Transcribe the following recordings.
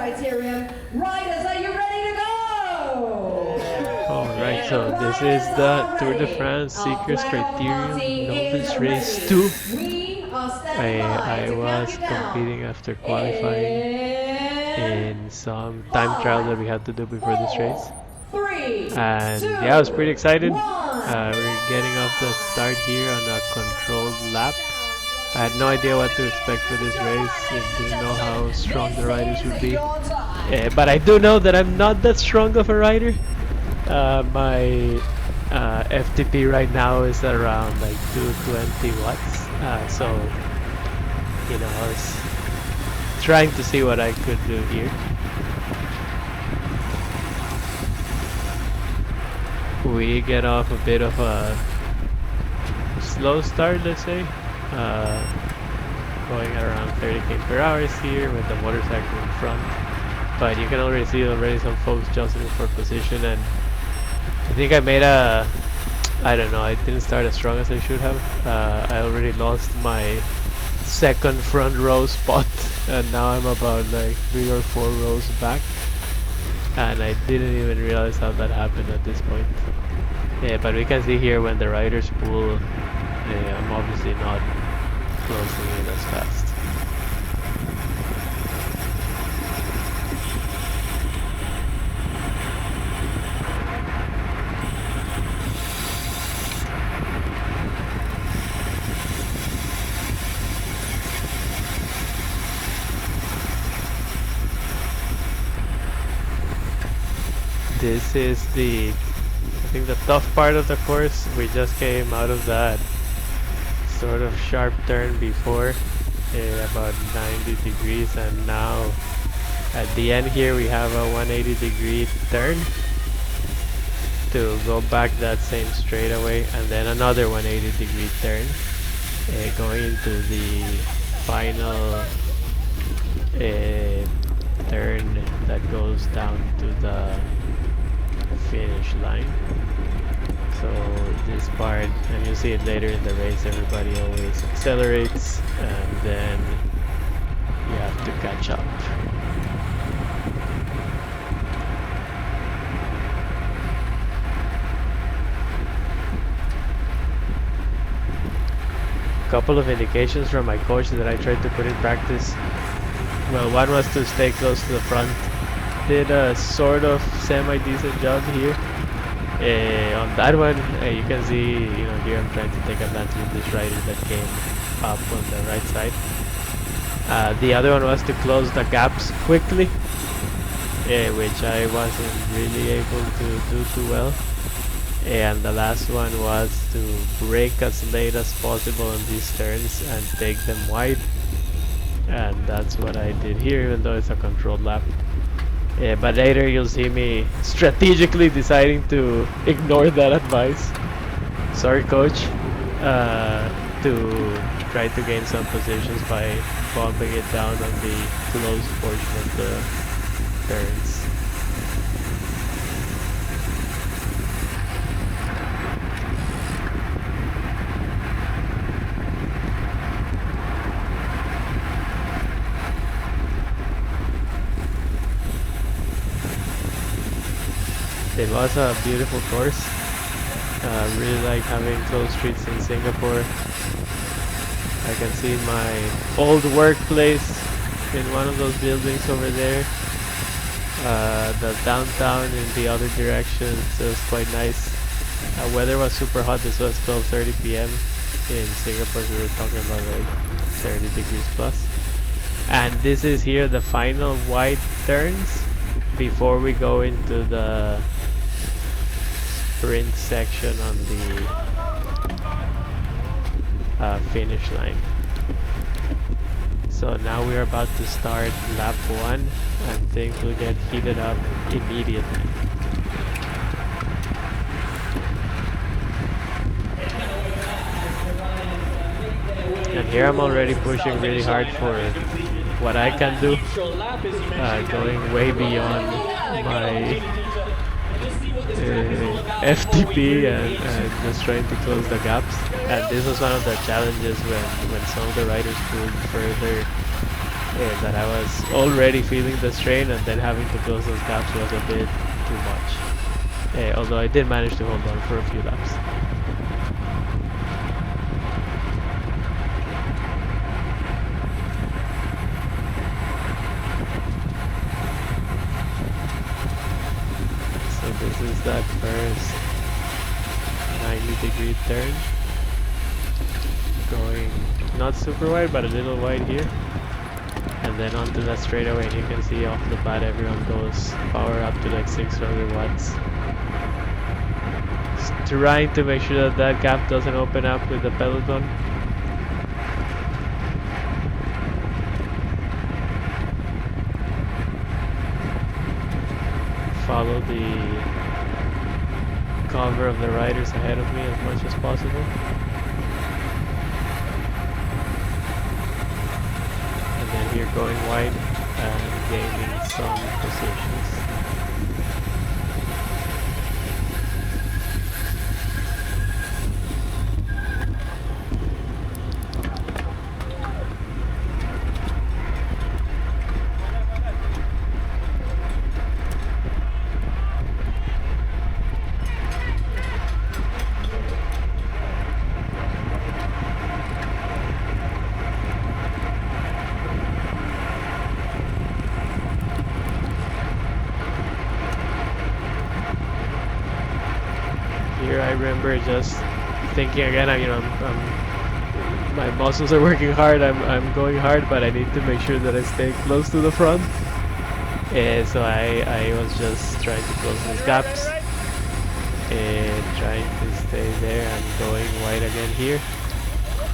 Criterium. Riders, are you ready to go? Alright, so this is the Tour de France Seekers Criterium Novice Race 2. I was competing after qualifying in some time trial that we had to do before this race. And yeah, I was pretty excited. We're getting off the start here on a controlled lap. I had no idea what to expect for this race. I didn't know how strong the riders would be. But I do know that I'm not that strong of a rider. My FTP right now is around like 220 watts. So, you know, I was trying to see what I could do here. We get off a bit of a slow start, let's say. Going at around 30 km/h here with the motorcycle in front. But you can already see some folks jostling for position, and I think I made I don't know, I didn't start as strong as I should have. I already lost my second front row spot, and now I'm about like 3 or 4 rows back. And I didn't even realize how that happened at this point. Yeah, but we can see here when the riders pull, I'm obviously not closing in as fast. This is I think the tough part of the course. We just came out of that sort of sharp turn before, about 90 degrees, and now at the end here we have a 180-degree turn to go back that same straightaway, and then another 180-degree turn going into the final turn that goes down to the finish line. So this part, and you'll see it later in the race, everybody always accelerates and then you have to catch up. A couple of indications from my coach that I tried to put in practice. Well, one was to stay close to the front. Did a sort of semi-decent job here. On that one, you can see, you know, here I'm trying to take advantage of this rider that came up on the right side. The other one was to close the gaps quickly, which I wasn't really able to do too well. And the last one was to brake as late as possible on these turns and take them wide. And that's what I did here, even though it's a controlled lap. But later you'll see me strategically deciding to ignore that advice. Sorry, coach. To try to gain some positions by bumping it down on the closed portion of the turns. It was a beautiful course. Really like having closed streets in Singapore. I can see my old workplace in one of those buildings over there. The downtown in the other direction, so it's quite nice. Weather was super hot. This was 12:30 p.m. in Singapore, so we were talking about like 30 degrees plus. And this is here the final wide turns before we go into the sprint section on the finish line. So now we're about to start lap 1 and things will get heated up immediately. And here I'm already pushing really hard for what I can do, going way beyond my FTP and just trying to close the gaps. And this was one of the challenges when some of the riders pulled further that I was already feeling the strain, and then having to close those gaps was a bit too much. Although I did manage to hold on for a few laps. So this is that first 90-degree turn. Going not super wide, but a little wide here. And then onto that straightaway, and you can see off the bat everyone goes power up to like 600 watts. Just trying to make sure that that gap doesn't open up with the peloton. Follow the cover of the riders ahead of me as much as possible. And then here going wide and gaining some positions. Here I remember just thinking again, my muscles are working hard, I'm going hard, but I need to make sure that I stay close to the front. And so I was just trying to close these gaps and trying to stay there and going wide again here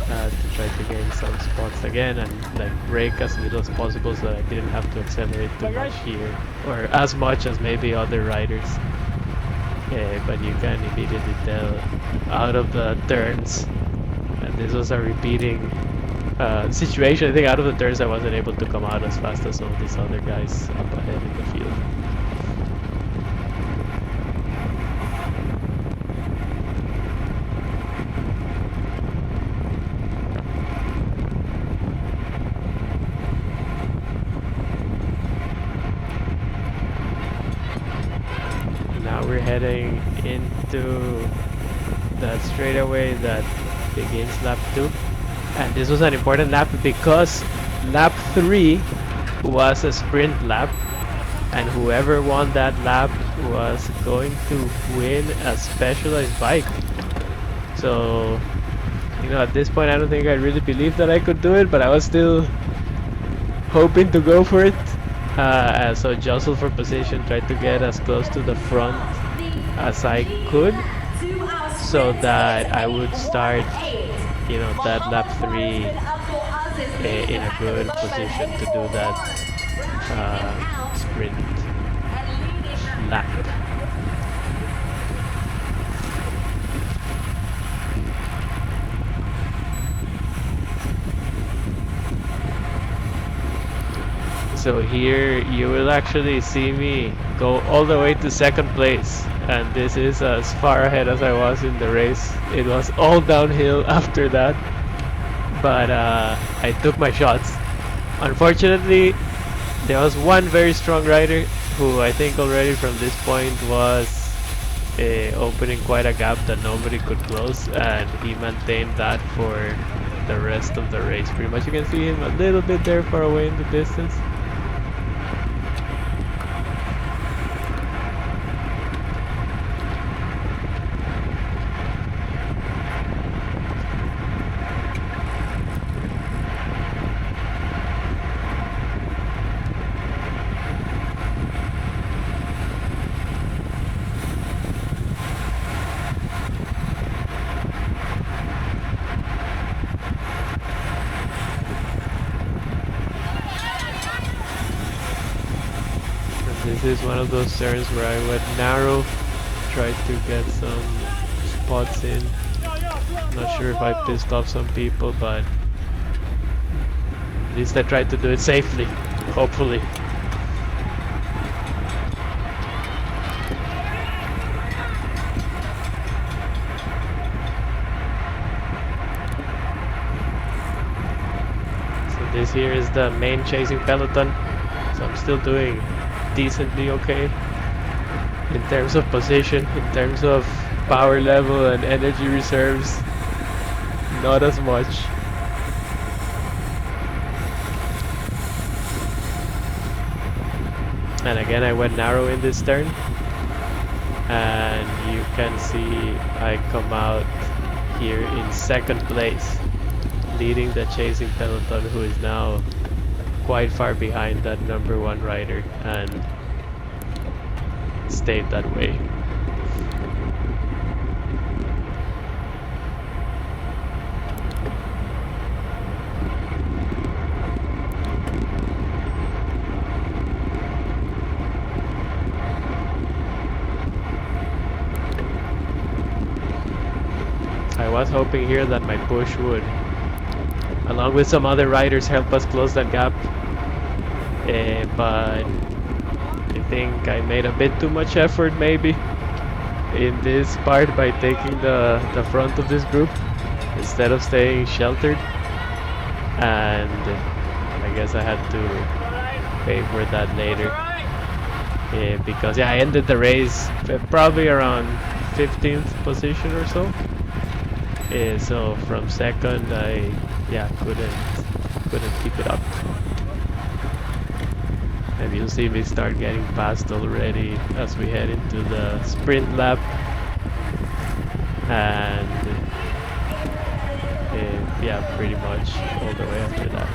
to try to gain some spots again and like brake as little as possible so that I didn't have to accelerate too much here, or as much as maybe other riders. But you can immediately tell out of the turns, and this was a repeating situation. I think out of the turns I wasn't able to come out as fast as some of these other guys up ahead in the field. Now we're heading into that straightaway that begins lap 2, and this was an important lap because lap 3 was a sprint lap, and whoever won that lap was going to win a specialized bike. So, at this point I don't think I really believed that I could do it, but I was still hoping to go for it. So jostled for position, tried to get as close to the front as I could so that I would start, that lap 3 in a good position to do that sprint lap. So here you will actually see me go all the way to second place, and this is as far ahead as I was in the race. It was all downhill after that, but I took my shots. Unfortunately, there was one very strong rider who I think already from this point was opening quite a gap that nobody could close, and he maintained that for the rest of the race. Pretty much you can see him a little bit there far away in the distance. This is one of those turns where I went narrow, tried to get some spots in. Not sure if I pissed off some people, but at least I tried to do it safely, hopefully. So this here is the main chasing peloton, so I'm still doing decently okay in terms of position, in terms of power level and energy reserves, not as much. And again, I went narrow in this turn, and you can see I come out here in second place, leading the chasing peloton, who is now quite far behind that #1 rider, and stayed that way. I was hoping here that my push would, along with some other riders, help us close that gap, but I think I made a bit too much effort maybe in this part by taking the front of this group instead of staying sheltered, and I guess I had to pay for that later, because yeah, I ended the race probably around 15th position or so. So from second, I couldn't keep it up, and you'll see me start getting past already as we head into the sprint lap, and yeah, pretty much all the way after that.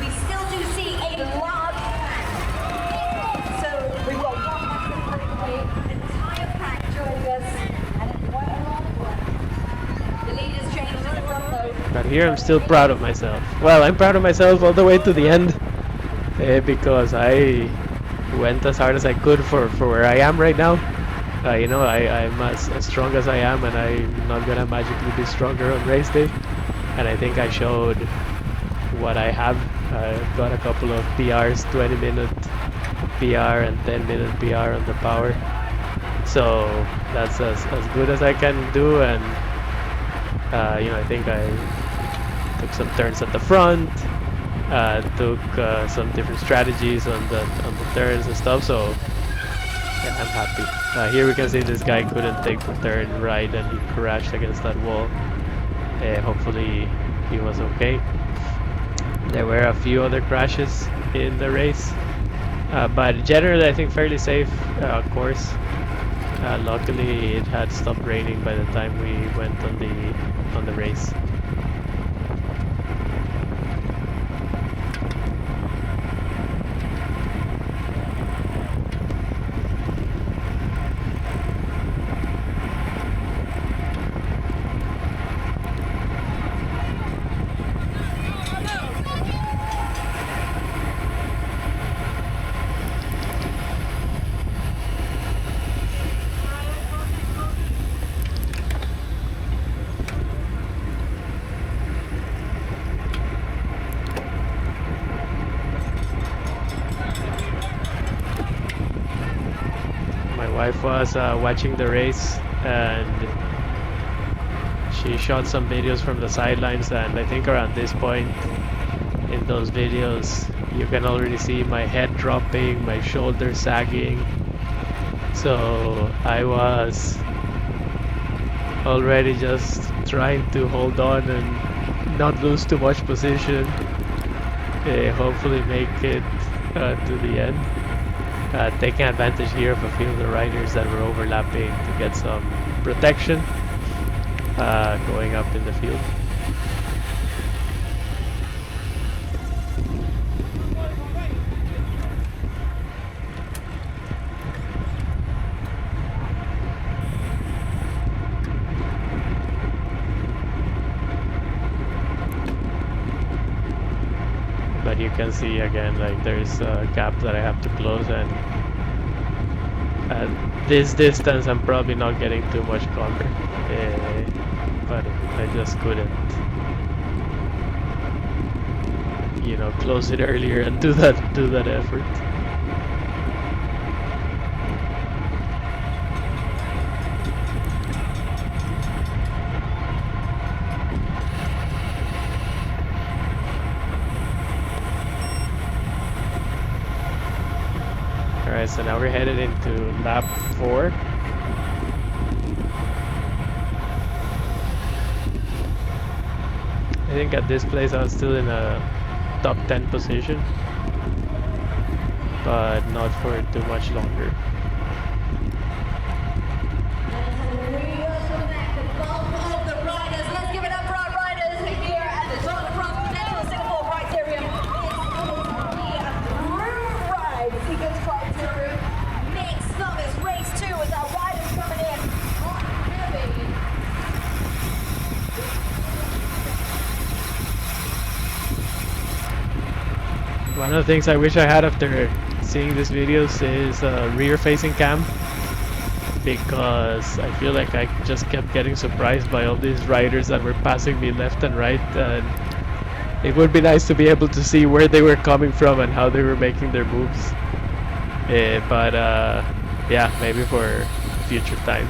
We still do see a lot, so we've got one entire pack joining us, and it's quite a long one. The leaders changed to the front though. But here I'm still proud of myself. Well, I'm proud of myself all the way to the end, because I went as hard as I could for where I am right now. You know, I'm as strong as I am, and I'm not gonna magically be stronger on race day. And I think I showed what I have. I got a couple of PRs, 20-minute PR and 10-minute PR on the power. So that's as good as I can do, and you know, I think I took some turns at the front, took some different strategies on the turns and stuff. So yeah, I'm happy. Here we can see this guy couldn't take the turn right, and he crashed against that wall. Hopefully he was okay. There were a few other crashes in the race, but generally I think fairly safe course. Luckily it had stopped raining by the time we went on the race. My wife was watching the race, and she shot some videos from the sidelines, and I think around this point in those videos you can already see my head dropping, my shoulders sagging. So I was already just trying to hold on and not lose too much position, hopefully make it to the end. Taking advantage here of a few of the riders that were overlapping to get some protection going up in the field. But you can see again, like, there's a gap that I have to close, and at this distance I'm probably not getting too much cover, but I just couldn't, you know, close it earlier and do that effort. Alright, so now we're headed into lap 4. I think at this place I was still in a top 10 position, but not for too much longer. Let's give it up for our riders here at the Tour de France Singapore Criterium. It's through ride sequence Criterium. Next Novice race 2 as our riders coming in on heavy. One of the things I wish I had after seeing these videos is a rear-facing cam, because I feel like I just kept getting surprised by all these riders that were passing me left and right, and it would be nice to be able to see where they were coming from and how they were making their moves. But yeah, maybe for future time.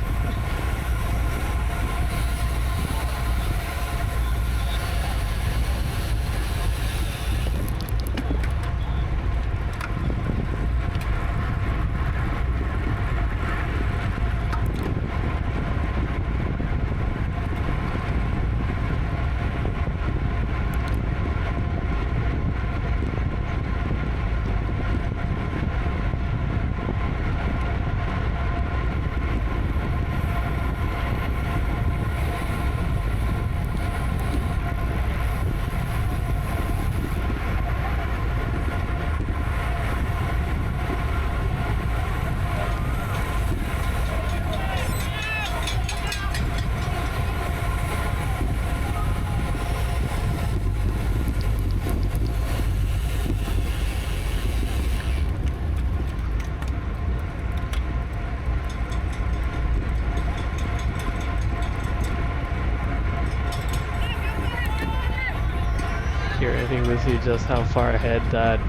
Here I think we see just how far ahead that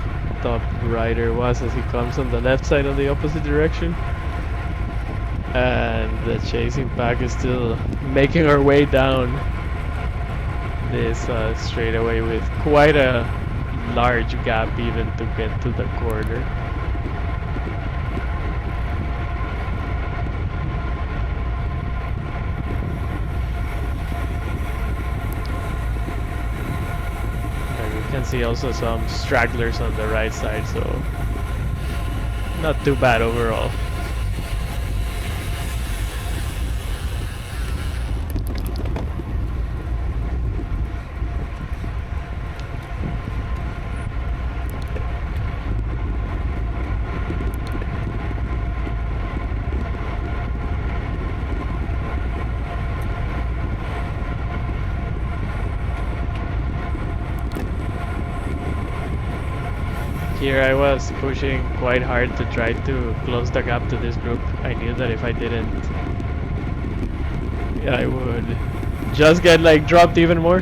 top rider was as he comes on the left side on the opposite direction, and the chasing pack is still making our way down this straightaway with quite a large gap even to get to the corner. Can see also some stragglers on the right side, so not too bad overall. Here I was pushing quite hard to try to close the gap to this group. I knew that if I didn't, I would just get like dropped even more,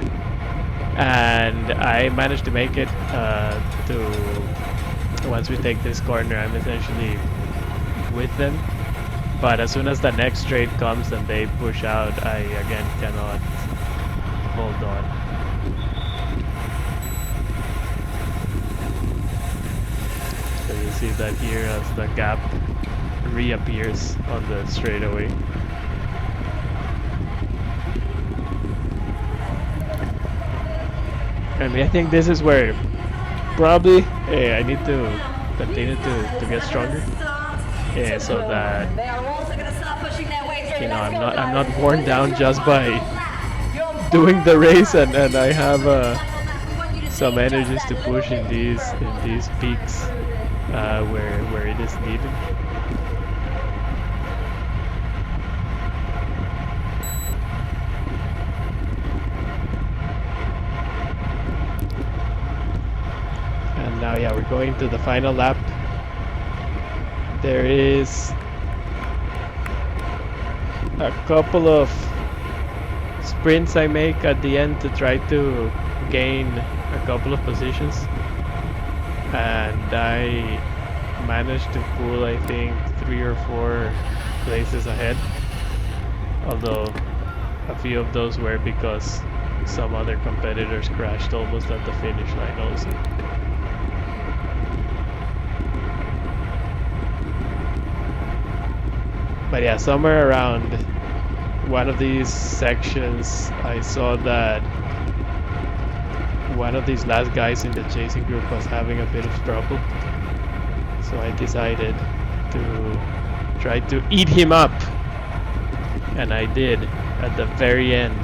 and I managed to make it to once we take this corner I'm essentially with them, but as soon as the next straight comes and they push out, I again cannot hold on. You see that here as the gap reappears on the straightaway. I mean, I think this is where probably I need to continue to get stronger, so that I'm not worn down just by doing the race, and I have some energies to push in these peaks. Where it is needed. And now, yeah, we're going to the final lap. There is a couple of sprints I make at the end to try to gain a couple of positions, and I managed to pull, I think, 3 or 4 places ahead, although a few of those were because some other competitors crashed almost at the finish line also. But yeah, somewhere around one of these sections, I saw that one of these last guys in the chasing group was having a bit of trouble. So I decided to try to eat him up. And I did at the very end.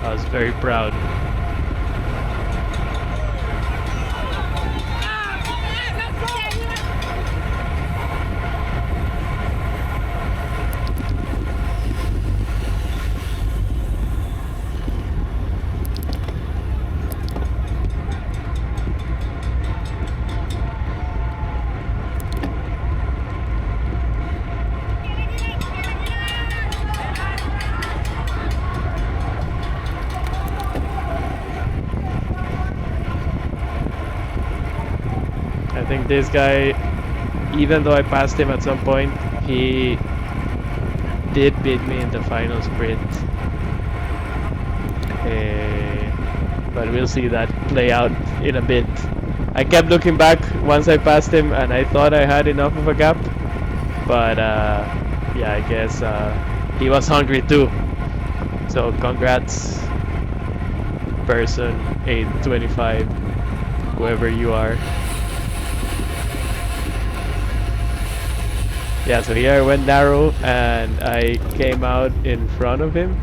I was very proud. I think this guy, even though I passed him at some point, he did beat me in the final sprint. But we'll see that play out in a bit. I kept looking back once I passed him and I thought I had enough of a gap. But yeah, I guess he was hungry too. So congrats, person 825, whoever you are. Yeah, so here I went narrow and I came out in front of him.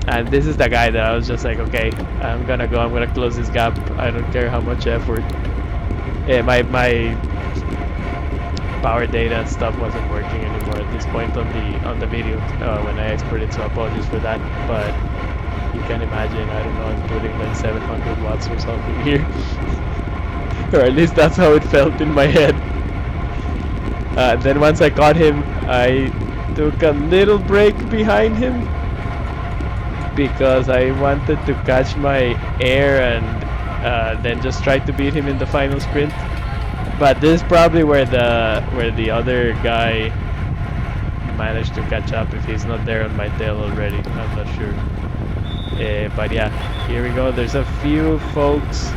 And this is the guy that I was just like, okay, I'm gonna close this gap. I don't care how much effort. Yeah, my power data and stuff wasn't working anymore at this point on the video when I exported, so apologies for that. But you can imagine, I don't know, I'm putting like 700 watts or something here. Or at least that's how it felt in my head. Then once I caught him, I took a little break behind him because I wanted to catch my air and then just try to beat him in the final sprint. But this is probably where the other guy managed to catch up, if he's not there on my tail already. I'm not sure. But yeah, here we go. There's a few folks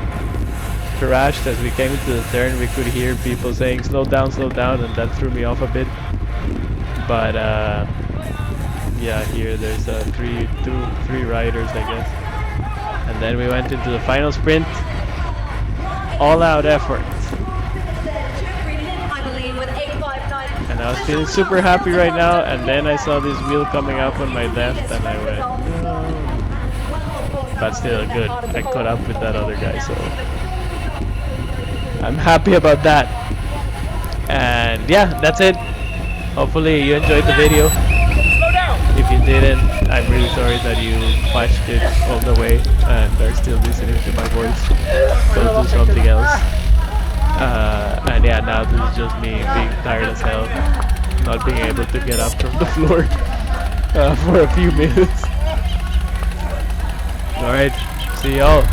crashed as we came into the turn. We could hear people saying slow down, and that threw me off a bit. But yeah, here there's three riders, I guess. And then we went into the final sprint. All out effort. And I was feeling super happy right now, and then I saw this wheel coming up on my left and I went, no. But still good. I caught up with that other guy, so I'm happy about that. And yeah, that's it. Hopefully you enjoyed the video. If you didn't, I'm really sorry that you watched it all the way and are still listening to my voice. Go do something else. And yeah, now this is just me being tired as hell, not being able to get up from the floor for a few minutes. Alright, see y'all.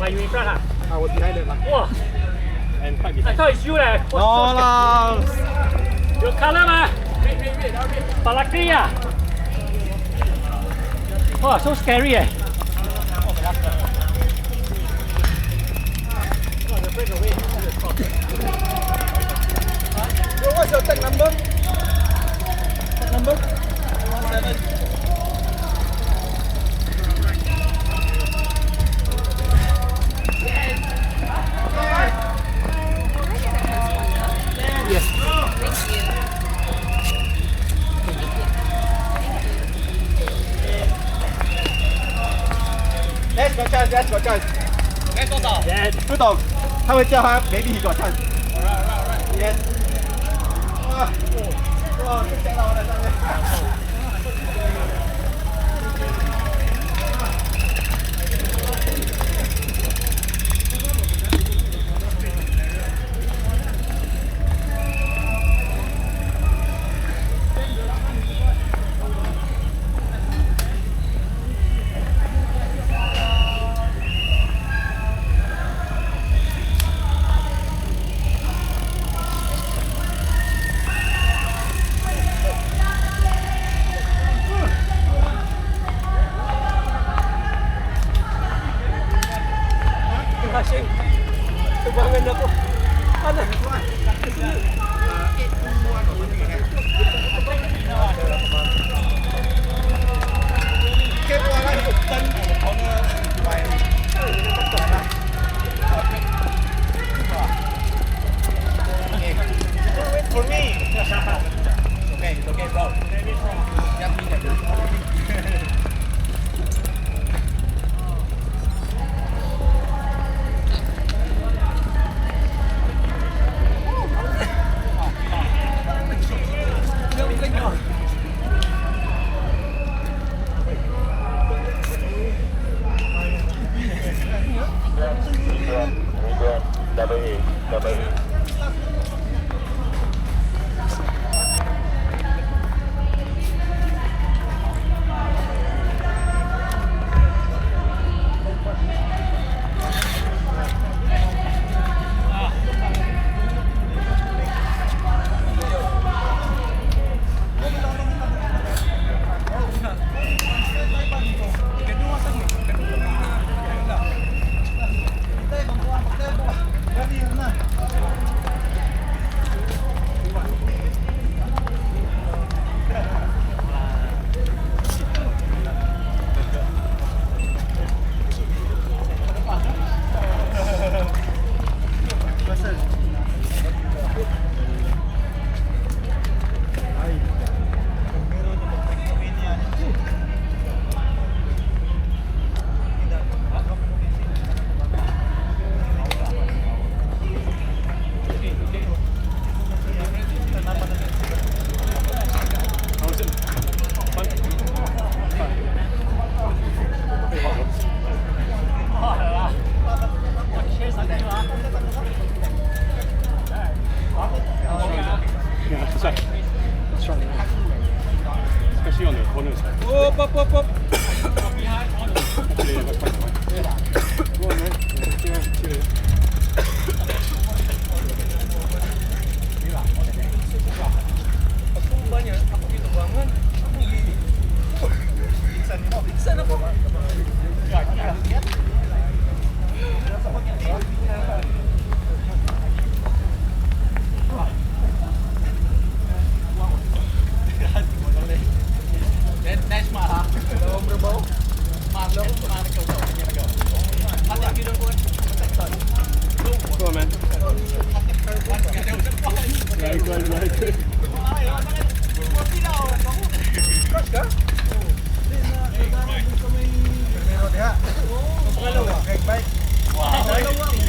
You in front, huh? I was behind them. Wow. And quite behind. I thought it's you, leh. No, no. Your color, ma. Wait. Balakri, ah. Wow, so scary, eh. Yo, what's your tag number? Tag number? 17. Yes. Thank you. Yes, got chance. Yes, 多少 ？Yes， 不懂，他会叫他 maybe he got chance。Alright. Yes。哇，就降到我的上面。Crush ka? Primero diha. Pangalawa, kay bike.